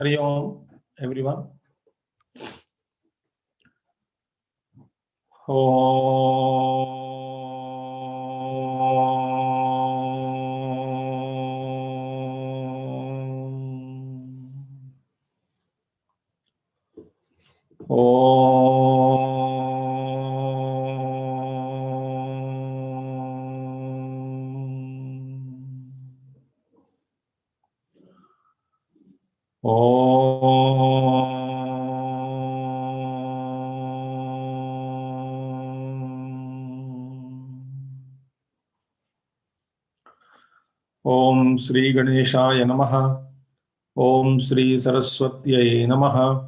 Hari Om, everyone. Om Shri Ganeshaya Namaha. Om Shri Saraswatyai Namaha.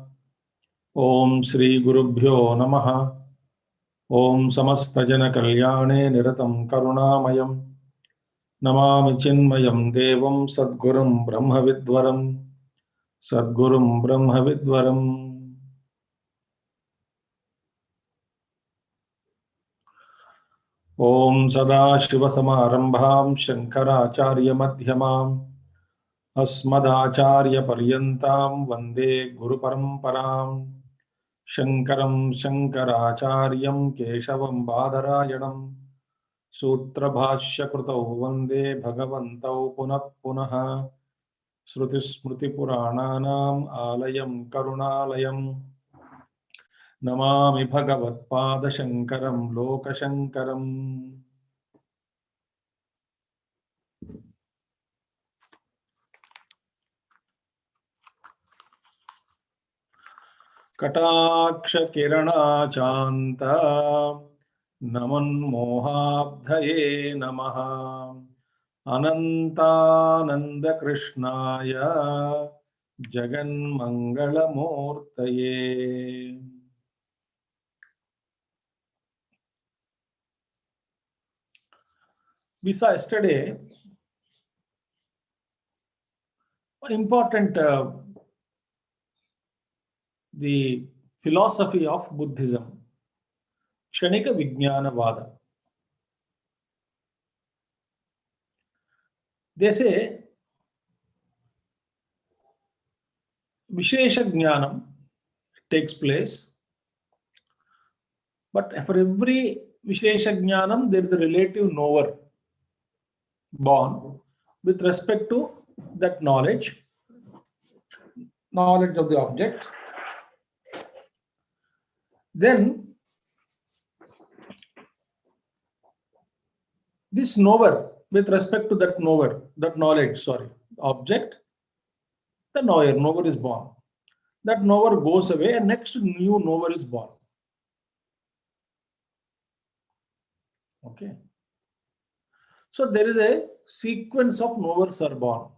Om Shri Gurubhyo Namaha. Om Samasta Jana Kalyane Niratam Karunamayam. Namami Chinmayam Devam Sadgurum Brahmavidvaram. Sadgurum Brahmavidvaram. Om Sadashivasamarambham Shankaracharya Madhyamam Asmadacharya Paryantam Vande Guru Paramparam Shankaram Shankaracharyam Keshavam Badarayanam Sutra Bhashya Krutau Vande Bhagavantau Punat Punaha Shruti Smriti Purananam Alayam Karunalayam Namami Bhagavat Pada Shankaram Loka Shankaram. कटाक्ष किरणाचान्त नमन्मोहाब्धये नमः अनन्तानन्द कृष्णाय जगन्मङ्गलमूर्तये. We saw yesterday important the philosophy of Buddhism, Kshanika Vijnana Vada. They say Vishesha Jnanam takes place, but for every Vishesha Jnanam there is a relative knower born with respect to that knowledge of the object. Then this knower with respect to that knowledge, object, the knower is born. That knower goes away and next new knower is born. Okay. So there is a sequence of knowers are born.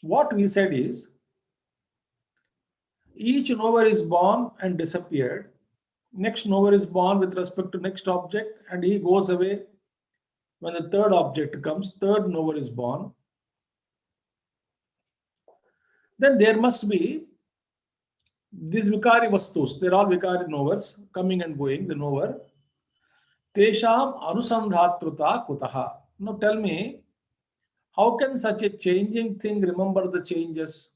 What we said is, each knower is born and disappeared. Next knower is born with respect to next object and he goes away. When the third object comes, third knower is born. Then there must be these Vikari Vastus. They're all Vikari knowers coming and going, the knower. Tesham Anusandhatruta Kutaha. Now tell me, how can such a changing thing remember the changes?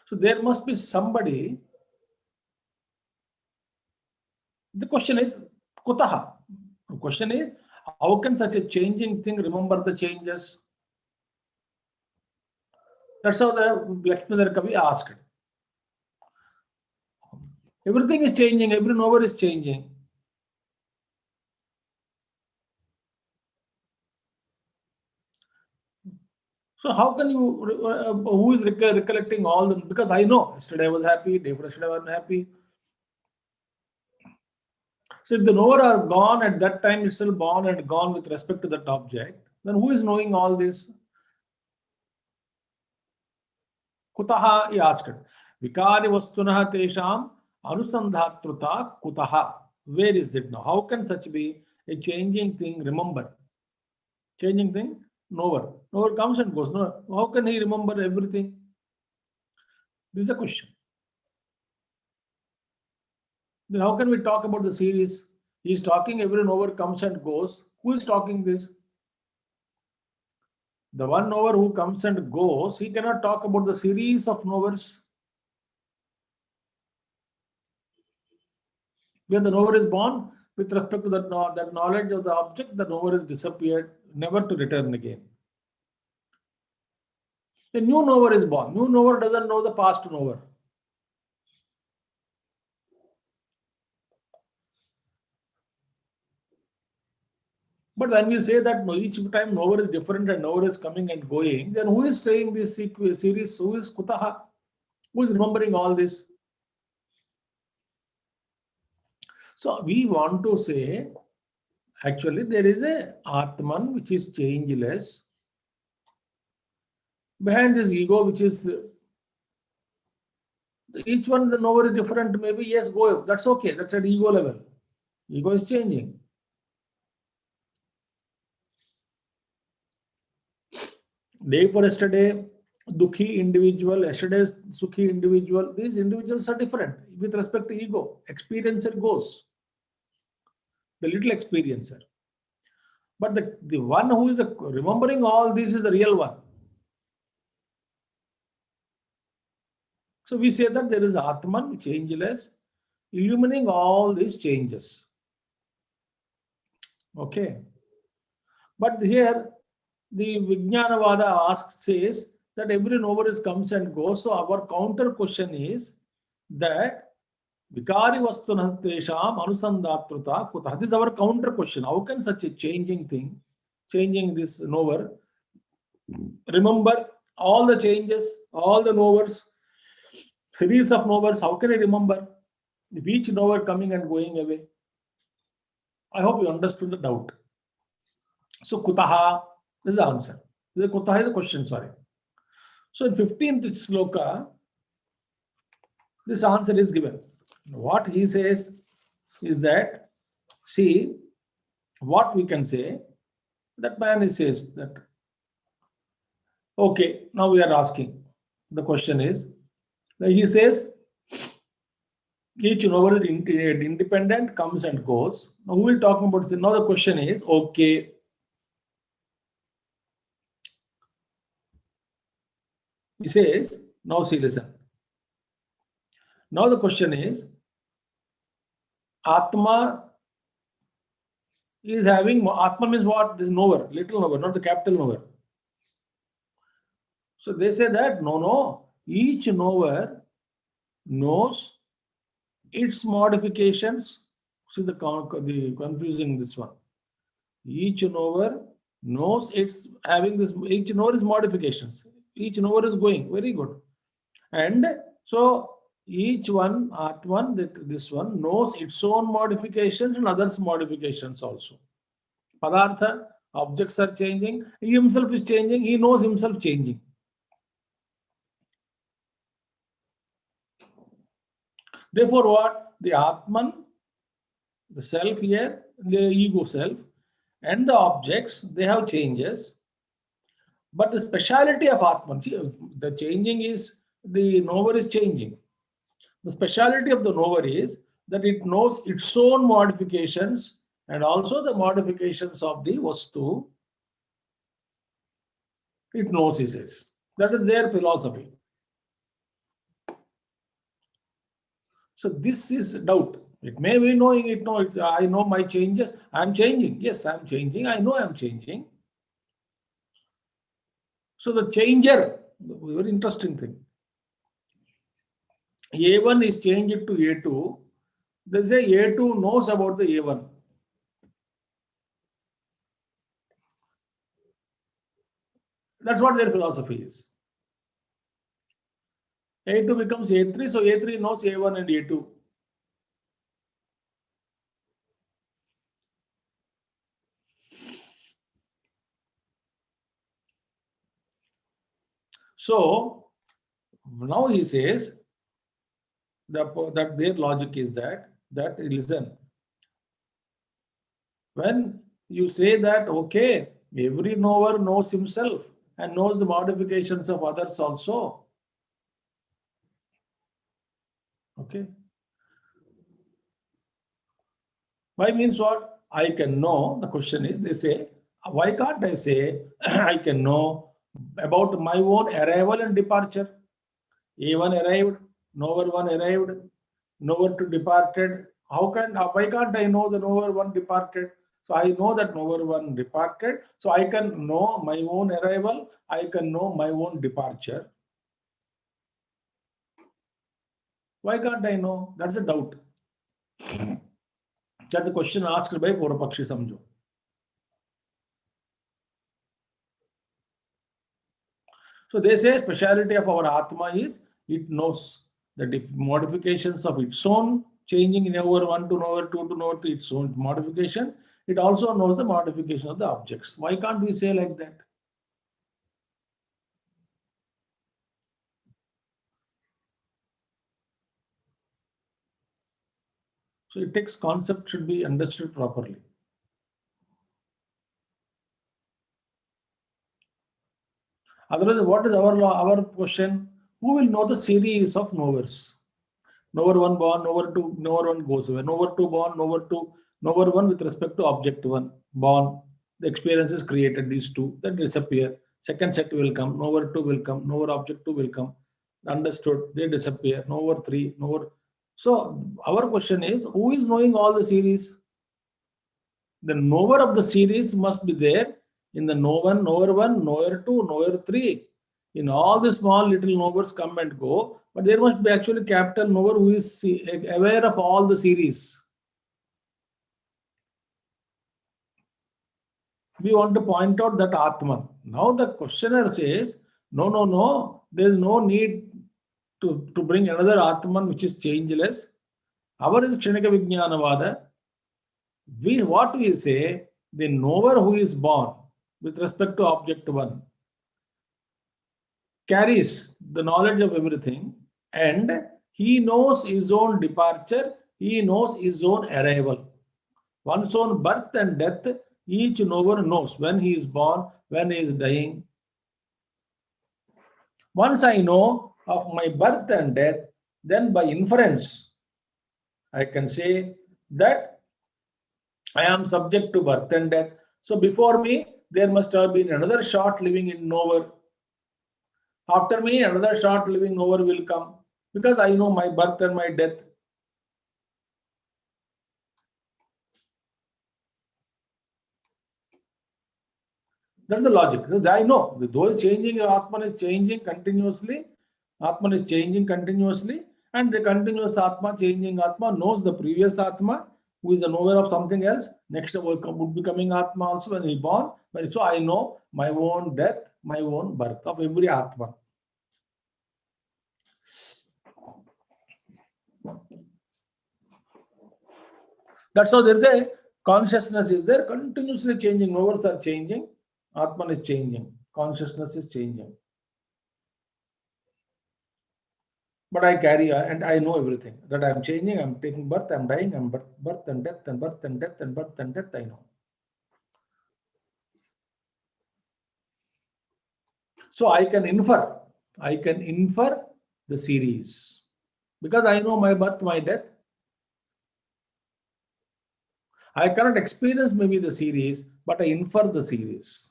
So there must be somebody. The question is, Kutaha. The question is, how can such a changing thing remember the changes? That's how the Lakshmadhar Kavi asked. Everything is changing, every knower is changing. So how can you, who is recollecting all them? Because I know, yesterday I was happy, day before yesterday I was happy. So if the knower are gone at that time, it's still born and gone with respect to that object, then who is knowing all this? Kutaha, he asked. Vikari vastunah tesham anusandhatruta kutaha. Where is it now? How can such be a changing thing remember? Changing thing? Knower. Knower comes and goes. No, how can he remember everything? This is a question. Then how can we talk about the series? He is talking every knower comes and goes. Who is talking this? The one knower who comes and goes, he cannot talk about the series of knowers. When the knower is born, with respect to that knowledge of the object, the knower is disappeared, never to return again. A new knower is born. New knower doesn't know the past knower. But when we say that each time knower is different and knower is coming and going, then who is staying this series? Who is Kutaha? Who is remembering all this? So we want to say, actually, there is a Atman which is changeless. Behind this ego, which is each one, the knower is different. Maybe yes, go. That's okay. That's at ego level. Ego is changing. Day for yesterday, Dukhi individual, yesterday's Sukhi individual. These individuals are different with respect to ego. Experiencer goes. The little experiencer. But the one who is remembering all this is the real one. So we say that there is Atman, changeless, illumining all these changes. Okay. But here, the Vijnanavada says that every knower comes and goes. So our counter question is that Vikari vastunah tesham anusandatruta kutah. This is our counter question. How can such a changing thing, changing this knower, remember all the changes, all the knowers, series of knowers, how can I remember each knower coming and going away? I hope you understood the doubt. So kutaha, this is the answer. Kutaha is the question, sorry. So in 15th sloka, this answer is given. What he says is that, see, what we can say, that man says that, okay, now we are asking, the question is, he says, each knower is independent, comes and goes. Now we will talk about this. Now the question is, okay, he says, now see, listen. Now the question is, Atma is having, Atma means what? This knower, little knower, not the capital knower. So they say that, no, each knower knows its modifications. See the confusing this one. Each knower knows it's having this, each knower is modifications. Each knower is going, very good. And so each one, Atman, this one knows its own modifications and others' modifications also. Padartha, objects are changing, he himself is changing, he knows himself changing. Therefore, what? The Atman, the self here, the ego self, and the objects, they have changes. But the speciality of Atman, see, the changing is, the knower is changing. The speciality of the knower is that it knows its own modifications and also the modifications of the Vastu. It knows, he says. That is their philosophy. So this is doubt. It may be knowing it, no, I know my changes. I'm changing. Yes, I'm changing. I know I'm changing. So the changer, very interesting thing. A1 is changed to A2. They say A2 knows about the A1. That's what their philosophy is. A2 becomes A3, so A3 knows A1 and A2. So now he says that their logic is that listen, when you say that, okay, every knower knows himself and knows the modifications of others also. Okay. Why means what? I can know. The question is, they say, why can't I say I can know about my own arrival and departure? A1 arrived, knower 1 arrived, knower 2 departed. Why can't I know the knower 1 departed? So I know that knower 1 departed. So I can know my own arrival. I can know my own departure. Why can't I know? That's a doubt. That's a question asked by Purvapakshi Samjo. So they say speciality of our Atma is it knows that if modifications of its own changing in knower 1 to knower 2 to knower 3, its own modification, it also knows the modification of the objects. Why can't we say like that? So it takes concept should be understood properly. Otherwise, what is our law? Our question: who will know the series of knowers? Knower 1 born, knower 2, knower 1 goes away. Knower 2 born, knower 2, knower 1 with respect to object 1 born. The experience is created, these two, then disappear. Second set will come, knower 2 will come, knower object 2 will come. Understood, they disappear. Knower 3, knower. So our question is, who is knowing all the series? The knower of the series must be there in the knower 1, knower 2, knower 3. In all the small little knowers come and go, but there must be actually capital knower who is aware of all the series. We want to point out that Atman. Now the questioner says, no, there is no need to bring another Atman which is changeless. Our is Kshanika Vijnanavada. What we say, the knower who is born with respect to object 1 carries the knowledge of everything, and he knows his own departure, he knows his own arrival. One's own birth and death, each knower knows when he is born, when he is dying. Once I know of my birth and death, then by inference, I can say that I am subject to birth and death. So before me, there must have been another short living in knower. After me, another short living knower will come, because I know my birth and my death. That's the logic. So I know those changing, Atman is changing continuously. Atman is changing continuously, and the continuous Atma, changing Atma, knows the previous Atma, who is the knower of something else. Next would be coming Atma also when he born. So I know my own death, my own birth of every Atma. That's how there's a consciousness is there, continuously changing. Knowers are changing, Atman is changing, consciousness is changing. But I carry and I know everything that I'm changing, I'm taking birth, I'm dying, I'm birth and death and birth and death and birth and death, I know. So I can infer the series because I know my birth, my death. I cannot experience maybe the series, but I infer the series.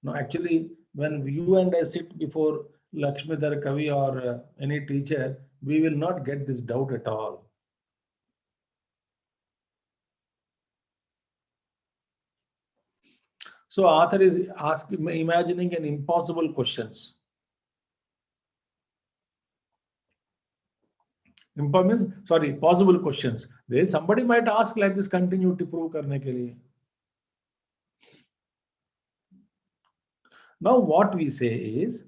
No, actually, when you and I sit before Lakshmidhar Kavi or any teacher, we will not get this doubt at all. So author is asking, imagining an impossible questions. Possible questions. There somebody might ask like this, continue to prove करने के लिए. Now what we say is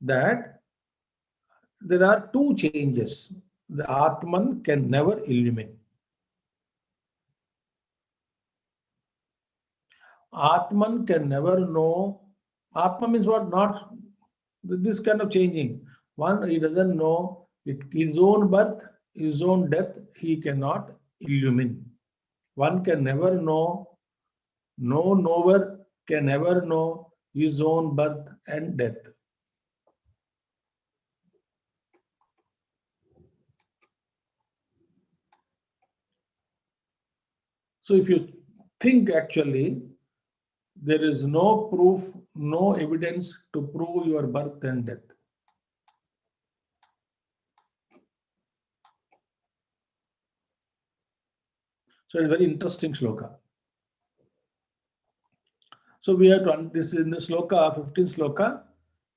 that there are two changes. The Atman can never illumine. Atman can never know. Atman means what? Not this kind of changing. One, he doesn't know his own birth, his own death, he cannot illumine. One can never know, no knower can never know his own birth and death. So if you think actually, there is no proof, no evidence to prove your birth and death. So it's a very interesting shloka. So we have to, this in the shloka, 15th shloka,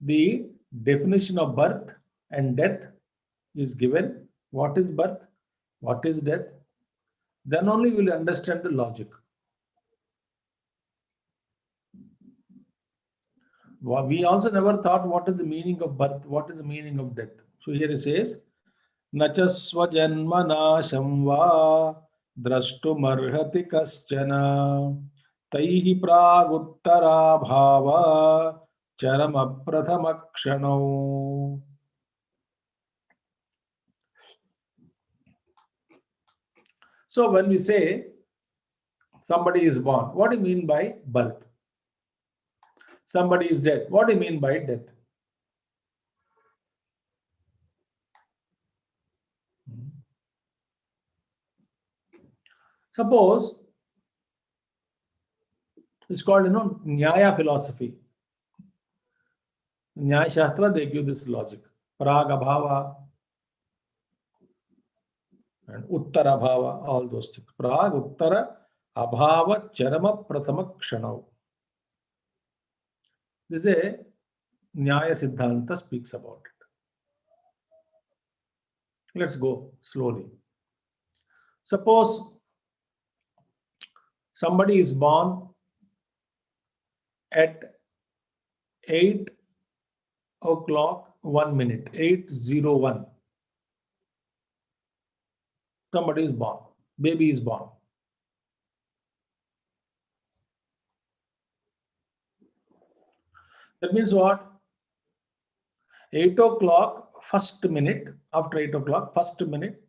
the definition of birth and death is given. What is birth? What is death? Then only we will understand the logic. We also never thought what is the meaning of birth, what is the meaning of death. So here it says, Nacha swajanmanasham va drashtumarhati kaschana taihi praguttara bhava charama prathamakshanau. So when we say somebody is born, what do you mean by birth? Somebody is dead, what do you mean by death? Suppose it's called, Nyaya philosophy. Nyaya Shastra, they give this logic. Prag abhava and Uttara bhava, all those things. Prag, Uttara, abhava, charama, prathama, kshanau. This is a Nyaya Siddhanta speaks about it. Let's go slowly. Suppose somebody is born at 8 o'clock 1 minute, 8:01. Somebody is born, baby is born. That means what? 8 o'clock, first minute, after 8 o'clock, first minute,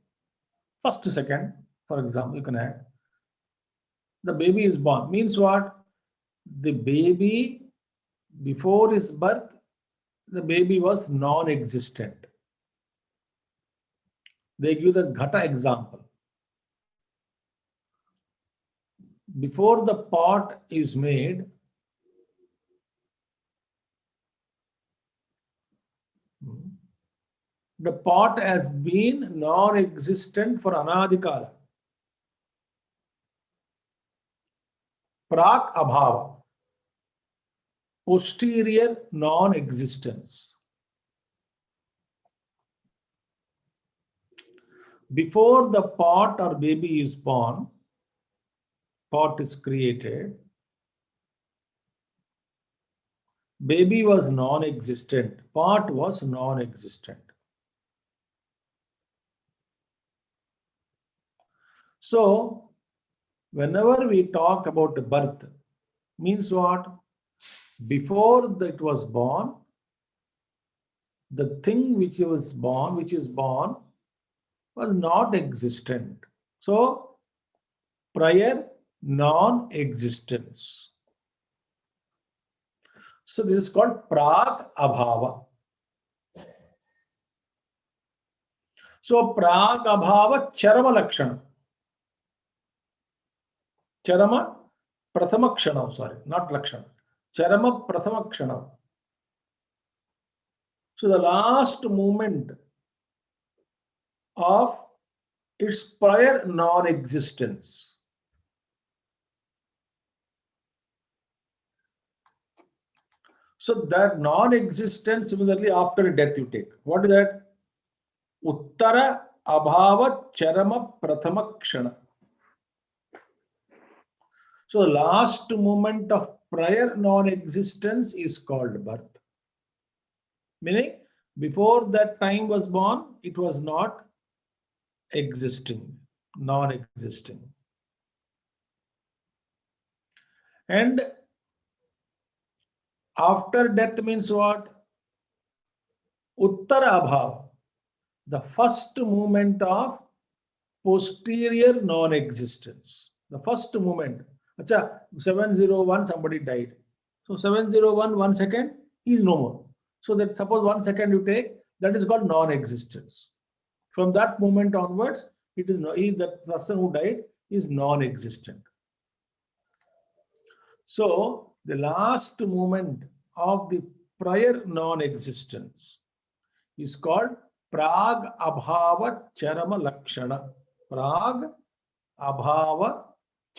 first second, for example, you can add. The baby is born. Means what? The baby, before his birth, the baby was non-existent. They give the Ghata example. Before the pot is made, the pot has been non-existent for anadikala. Prak abhava, posterior non-existence. Before the pot or baby is born, pot is created, baby was non-existent, pot was non-existent. So, whenever we talk about birth, means what? Before it was born, the thing which is born was not existent. So, prior non-existence. So, this is called Prag Abhava. So, Prag Abhava Charama Lakshana. Charama Prathama Kshanam, sorry, not Lakshana. Charama Prathama Kshanam. So, the last moment of its prior non-existence. So that non-existence, similarly after death you take. What is that? Uttara abhava charama prathama kshana. So the last moment of prior non-existence is called birth. Meaning, before that time was born, it was not existing, non-existing. And after death means what? Uttara abhava, the first moment of posterior non-existence. The first moment. Acha, 701, somebody died. So 701, 1 second, he is no more. So that suppose 1 second you take, that is called non-existence. From that moment onwards, it is no, he is that person who died, is non-existent. So the last moment of the prior non-existence is called Prag Abhava Charama Lakshana. Prag Abhava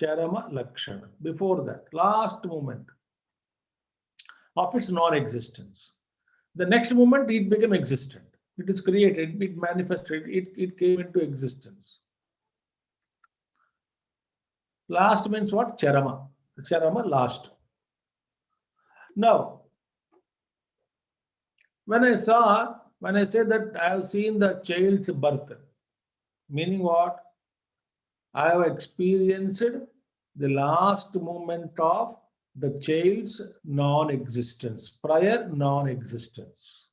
Charama Lakshana. Before that, last moment of its non-existence. The next moment it became existent. It is created, it manifested, it came into existence. Last means what? Charama. Charama, last. Now, when I say that I have seen the child's birth, meaning what? I have experienced the last moment of the child's non-existence, prior non-existence.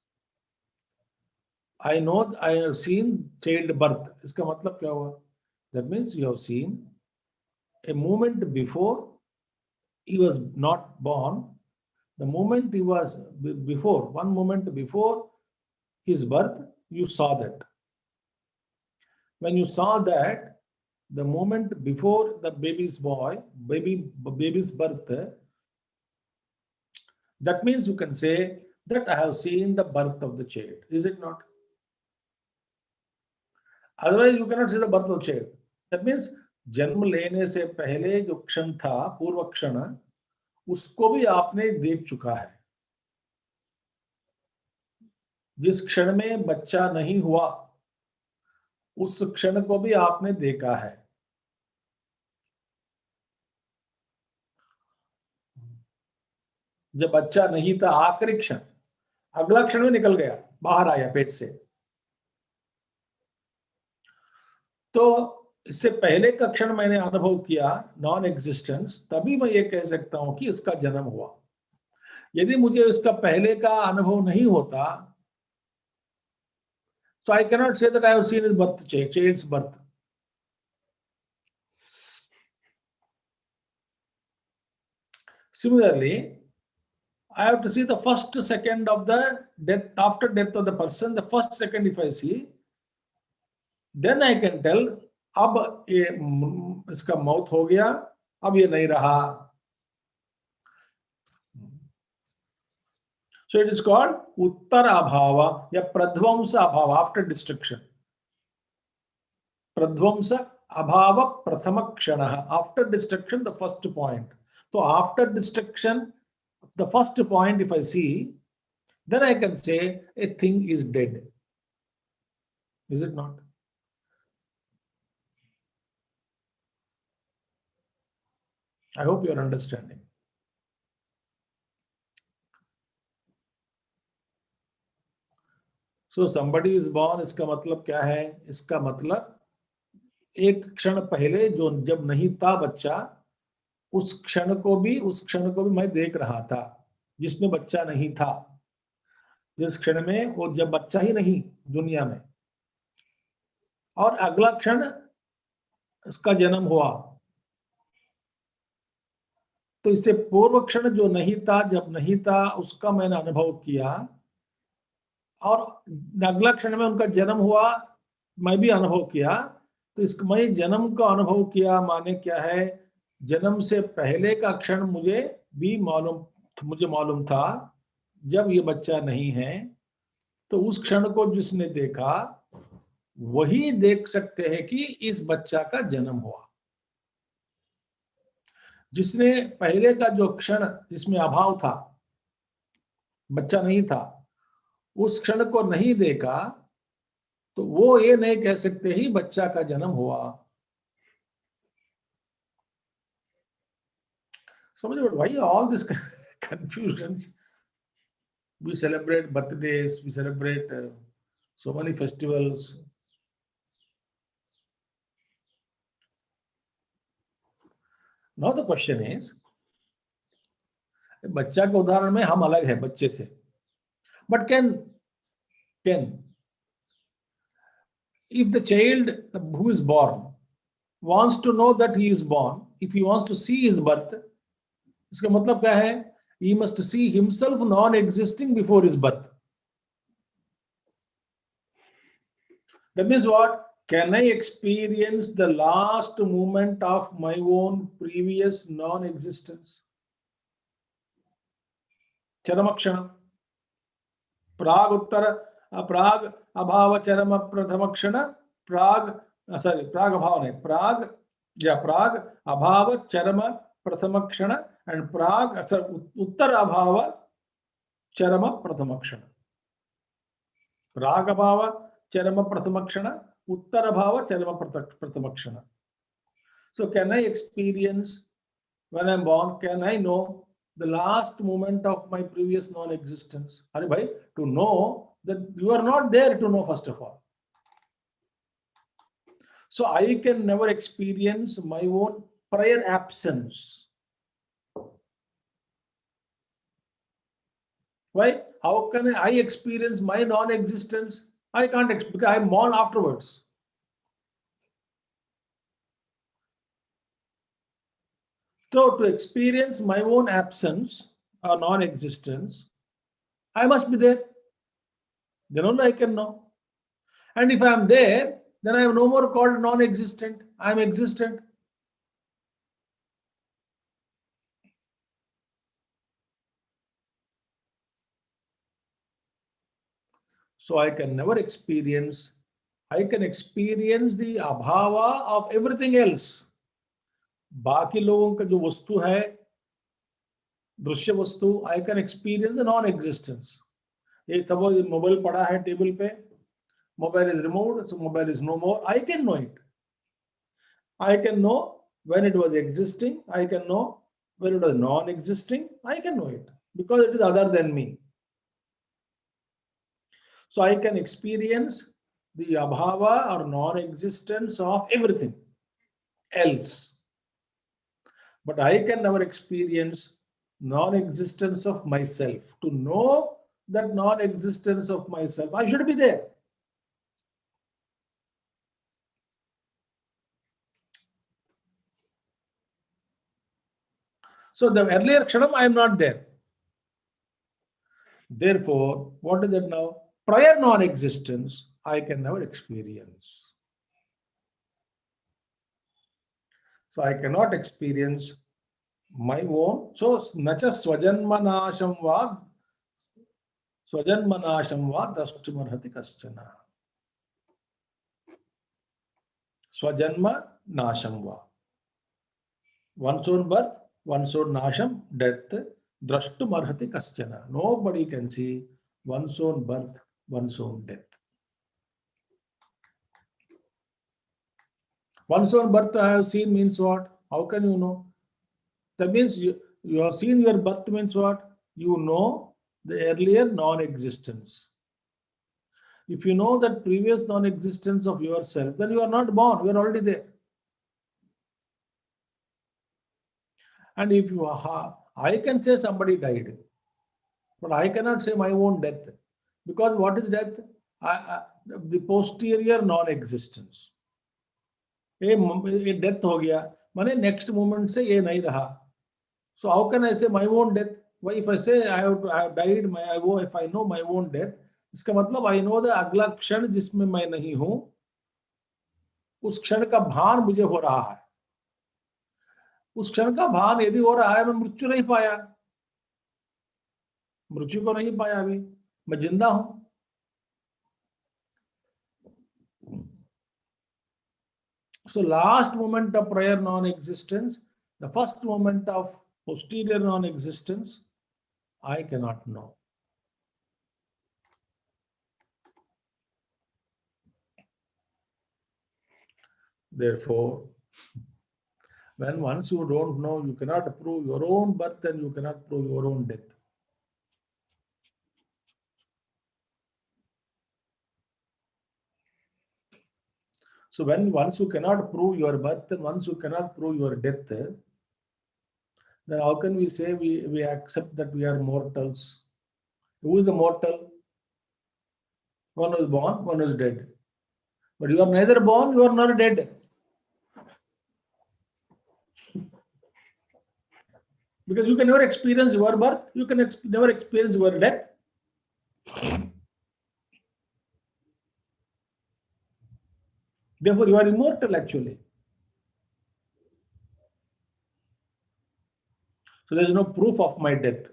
I know I have seen child birth. इसका मतलब क्या हुआ? That means you have seen a moment before he was not born. The moment he was before, one moment before his birth, you saw that. When you saw that, the moment before the baby's birth, that means you can say that I have seen the birth of the child. Is it not? Otherwise, you cannot see the birth of the child. That means जन्म लेने से पहले जो क्षण था, पूर्व क्षण, उसको भी आपने देख चुका है. जिस क्षण में बच्चा नहीं हुआ, उस क्षण को भी आपने देखा है. जब बच्चा नहीं था, आखिरी क्षण, अगला क्षण में निकल गया, बाहर आया पेट से. तो इससे पहले का क्षण मैंने अनुभव किया नॉन एग्जिस्टेंस, तभी मैं ये कह सकता हूं कि इसका जन्म हुआ. यदि मुझे इसका पहले का अनुभव नहीं होता, so I cannot say that I have seen his birth, child's birth. Similarly, I have to see the first second of the death, after death of the person, the first second if I see, then I can tell अब ये इसका मौत हो गया, अब ये नहीं रहा. So it is called उत्तर अभाव या प्रध्वंस अभाव, after destruction. प्रध्वंस अभाव प्रथम क्षण, after destruction the first point. So after destruction, the first point if I see, then I can say a thing is dead. Is it not? I hope you are understanding. So somebody is born, इसका मतलब क्या है? इसका मतलब एक क्षण पहले जो जब नहीं था बच्चा, उस क्षण को भी मैं देख रहा था, जिसमें बच्चा नहीं था. जिस क्षण में वो जब बच्चा ही नहीं दुनिया में, और अगला क्षण उसका जन्म हुआ. तो इससे पूर्व क्षण जो नहीं था, जब नहीं था, उसका मैंने अनुभव किया, और अगला क्षण में उनका जन्म हुआ, मैं भी अनुभव किया. तो इस मैं जन्म का अनुभव किया माने क्या है? जन्म से पहले का क्षण मुझे मालूम था, जब ये बच्चा नहीं है. तो उस क्षण को जिसने देखा, वही देख सकते हैं कि इस बच्चा का जन्म हुआ. जिसने पहले का जो क्षण जिसमें अभाव था, बच्चा नहीं था, उस क्षण को नहीं देखा, तो वो ये नहीं कह सकते ही बच्चा का जन्म हुआ. समझ लो भाई, all this confusions. We celebrate birthdays, we celebrate so many festivals. Now the question is, बच्चा के उदाहरण में हम अलग है बच्चे से. But can if the child who is born wants to know that he is born, if he wants to see his birth, इसका मतलब क्या है? He must see himself non-existing before his birth. That means what? Can I experience the last moment of my own previous non-existence? Charamakshana. Prag Uttara, Prag Abhava Charama Prathamakshana, Prag, Prag Abhava, Prag, yeah, Prag Abhava Charama Prathamakshana, and Prag, sorry, Uttara Abhava Charama Prathamakshana. Prag Abhava Charama Prathamakshana, Uttara Abhava Charama Prathamakshana. So can I experience when I'm born, can I know the last moment of my previous non-existence? Hari bhai, to know that you are not there to know, first of all. So I can never experience my own prior absence. Why? How can I experience my non-existence? I can't, because I'm born afterwards. So to experience my own absence or non-existence, I must be there. Then only I can know. And if I am there, then I am no more called non-existent. I am existent. So I can never experience, I can experience the abhava of everything else. बाकी लोगों का जो वस्तु है, दृश्य वस्तु, I can experience the non-existence. ये suppose mobile पड़ा है टेबल पे, mobile is removed, so mobile is no more. I can know it. I can know when it was existing. I can know when it was non-existing. I can know it because it is other than me. So I can experience the abhava or non-existence of everything else. But I can never experience non-existence of myself. To know that non-existence of myself, I should be there. So the earlier kshanam, I am not there. Therefore, what is it now? Prior non-existence, I can never experience. So I cannot experience my own. So nacha swajanmanasham va drashtumarhati kaschana. Swajanma nasham va. One's own birth, one's own nasham, death, drashtumarhati kaschana. Nobody can see one's own birth, one's own death. One's own birth I have seen means what? How can you know? That means you have seen your birth means what? You know the earlier non-existence. If you know that previous non-existence of yourself, then you are not born, you are already there. And if you are, I can say somebody died, but I cannot say my own death. Because what is death? The posterior non-existence. ये death हो गया माने next moment से ये नहीं रहा. So how can I say my own death? Why if I say I have died, if I know my own death, इसका मतलब I know the अगला क्षण जिसमें मैं नहीं हूं, उस क्षण का भान मुझे हो रहा है. उस क्षण का भान यदि हो रहा है, मैं मृत्यु नहीं पाया, मृत्यु को नहीं पाया, अभी मैं जिंदा हूं. So last moment of prior non-existence, the first moment of posterior non-existence, I cannot know. Therefore, when once you don't know, you cannot prove your own birth and you cannot prove your own death. So when once you cannot prove your birth and once you cannot prove your death, then how can we say we accept that we are mortals? Who is the mortal? One who is born, one who is dead. But you are neither born, you are nor dead. Because you can never experience your birth, you can never experience your death. Therefore, you are immortal actually. So there is no proof of my death.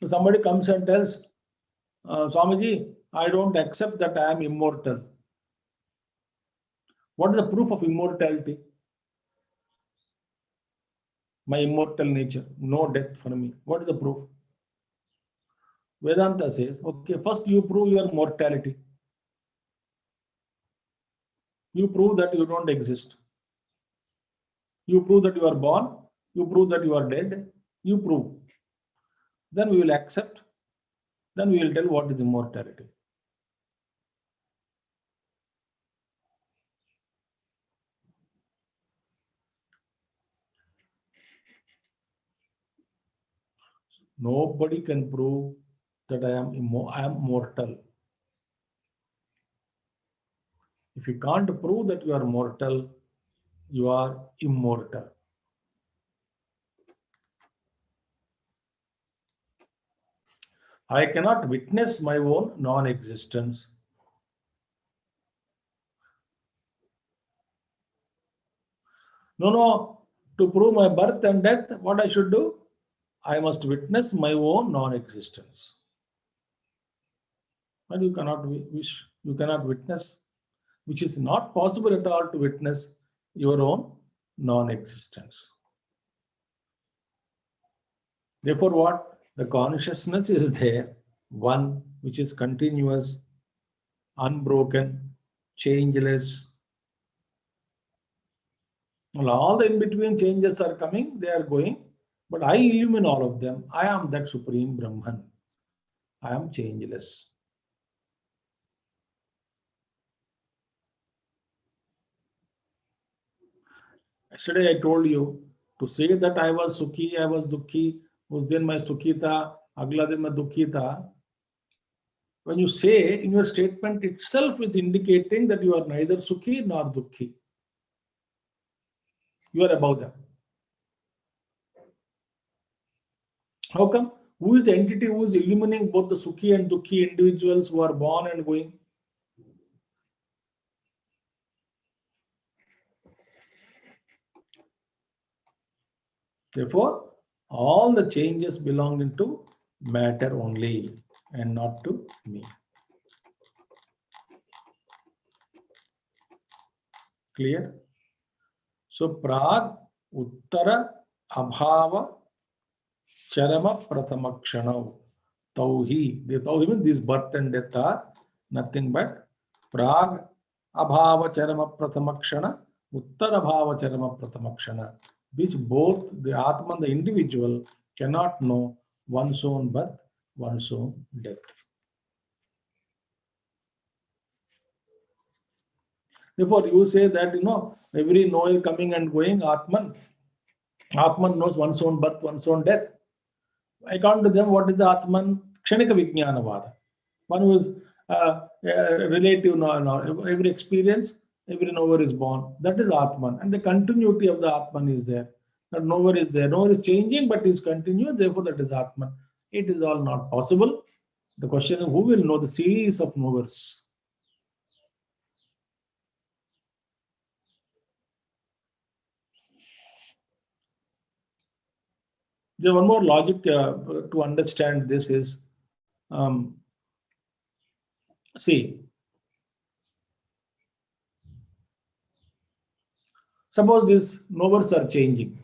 So somebody comes and tells, Swamiji, I don't accept that I am immortal. What is the proof of immortality? My immortal nature, no death for me. What is the proof? Vedanta says, okay, first you prove your mortality. You prove that you don't exist. You prove that you are born. You prove that you are dead. You prove. Then we will accept. Then we will tell what is immortality. Nobody can prove that I am mortal. If you can't prove that you are mortal, you are immortal. I cannot witness my own non-existence. No. To prove my birth and death, what I should do? I must witness my own non-existence. But you cannot witness, which is not possible at all to witness your own non-existence. Therefore, what? The consciousness is there, one which is continuous, unbroken, changeless. Well, all the in-between changes are coming, they are going, but I illumine all of them. I am that Supreme Brahman. I am changeless. Yesterday I told you, to say that I was Sukhi, I was Dukhi, उस दिन मैं सुखी था, अगला दिन मैं दुखी था. When you say in your statement itself is indicating that you are neither Sukhi nor Dukhi. You are above them. How come? Who is the entity who is illumining both the Sukhi and Dukhi individuals who are born and going? Therefore, all the changes belong into matter only and not to me. Clear? So, Prag, Uttara, Abhava, Charama, Prathamakshana, Tauhi. The Tauhi means this birth and death are nothing but Prag, Abhava, Charama, Prathamakshana, Uttara, Bhava, Charama, Prathamakshana, which both the Atman, the individual, cannot know one's own birth, one's own death. Therefore, you say that, every knower coming and going, Atman knows one's own birth, one's own death. According to them, what is the Atman? Kshanika Vijnanavada. One who is relative, every experience, every knower is born. That is Atman. And the continuity of the Atman is there. That knower is there. Knower is changing, but is continuous. Therefore, that is Atman. It is all not possible. The question is, who will know the series of knowers? There one more logic to understand this is, see, suppose these knowers are changing.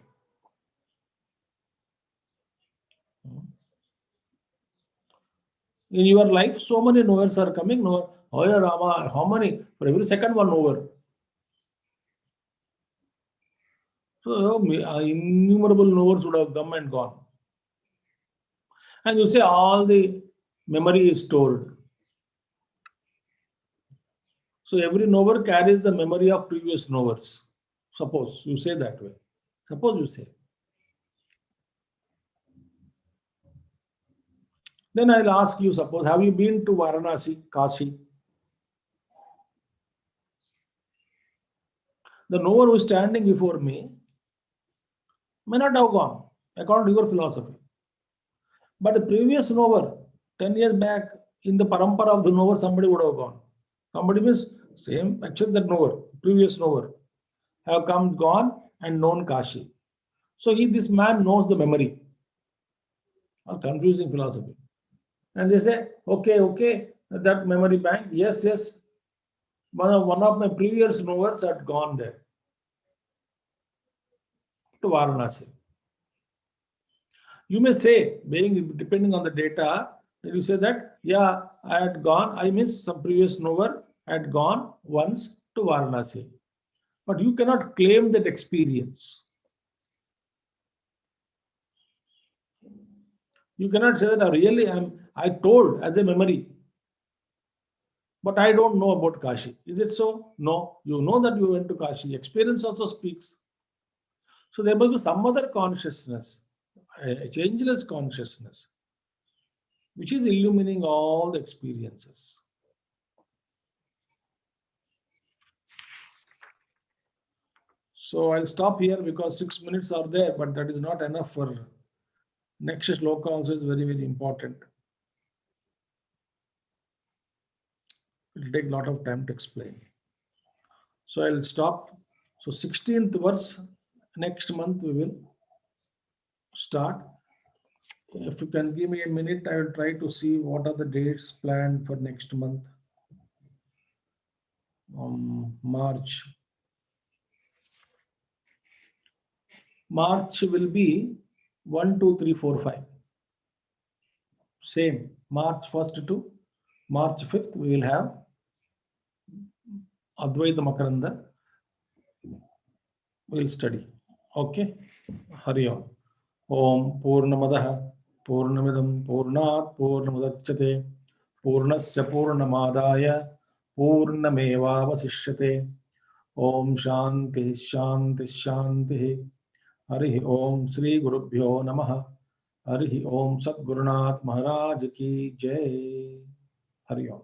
In your life, so many knowers are coming. Oh, Rama, how many? For every second, one knower. So innumerable knowers would have come and gone. And you say all the memory is stored. So every knower carries the memory of previous knowers. Suppose you say that way. Suppose you say. Then I'll ask you, suppose, have you been to Varanasi, Kashi? The knower who is standing before me may not have gone, according to your philosophy. But the previous knower, 10 years back, in the parampara of the knower, somebody would have gone. Somebody means same, actually that knower, previous knower, have come, gone and known Kashi. So this man knows the memory. A confusing philosophy. And they say, okay, that memory bank, yes, one of my previous knowers had gone there to Varanasi. You may say, depending on the data, you say that, yeah, I miss some previous knower had gone once to Varanasi. But you cannot claim that experience. You cannot say that really I told as a memory, but I don't know about Kashi. Is it so? No. You know that you went to Kashi. Experience also speaks. So there must be some other consciousness, a changeless consciousness, which is illumining all the experiences. So I'll stop here because 6 minutes are there, but that is not enough for next shloka also is very, very important. It will take a lot of time to explain. So I'll stop. So 16th verse, next month we will start. If you can give me a minute, I will try to see what are the dates planned for next month. March. March will be 1, 2, 3, 4, 5. Same. March 1st to March 5th, we will have Advaita Makaranda. We will study. Okay. Hari Om. Om Purnamadaha Purnamidam Purnat Purnamudachyate Purnasya Purnamadaya Purnameva Vasishyate. Om Shanti Shanti Shanti. Hari Om Sri Gurubhyo Namaha. Hari Om Satgurunath Maharaj Ki Jai. Hari Om.